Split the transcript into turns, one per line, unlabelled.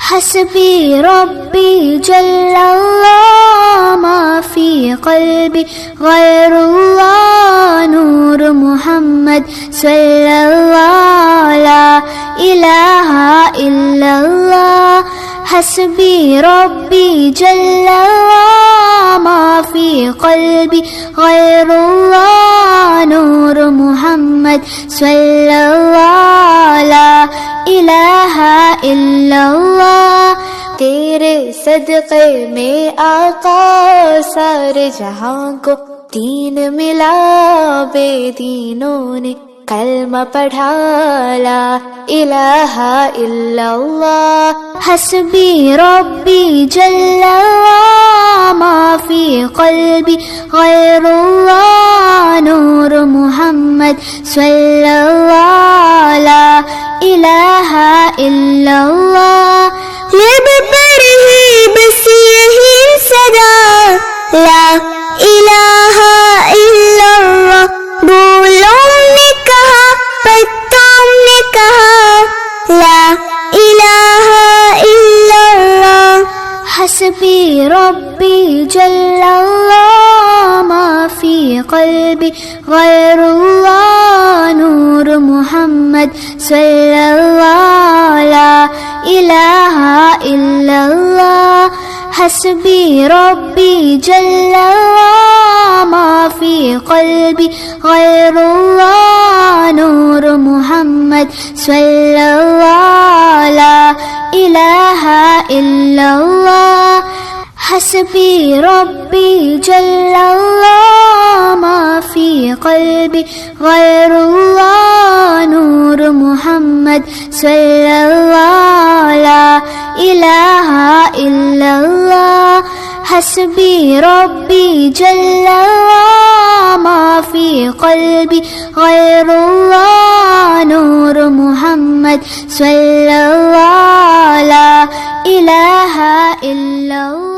حسبي ربي جل الله ما في قلبي غير الله نور محمد صلى الله لا إله إلا الله حسبي ربي جل الله ما في قلبي غير الله نور محمد صلى الله لا إله إلا الله तेरे सदक़े में आका सारे जहां को दीन मिला बेदीनों ने कलमा पढ़ा ला इलाहा इल्लल्लाह हस्बी रब्बी जल्लल्लाह मा फी क़ल्बी गैरुल्लाह नूर मुहम्मद सल्लल्लाह ला इलाहा इल्लल्लाह लब पर ही बस यही सदा ला इलाहा इल्लल्लाह बोलों ने कहा पत्तों ने कहा ला इलाहा इल्लल्लाह हस्बी रब्बी जल्लल्लाह मा फी क़ल्बी गैरुल्लाह नूर मुहम्मद सल्लल्लाह ला इलाहा इल्लल्लाह हस्बी रब्बी जल्लल्लाह मा फी क़ल्बी गैरुल्लाह नूर मुहम्मद सल्लल्लाह ला इलाहा इल्लल्लाह हस्बी रब्बी जल्लल्लाह मा फी क़ल्बी गैरुल्लाह नूर मुहम्मद सल्लल्लाह ला इलाहा इल्लल्लाह हस्बी रब्बी जल्लल्लाह मा फी क़ल्बी गैरुल्लाह नूर मुहम्मद सल्लल्लाह ला इलाहा इल्लल्लाह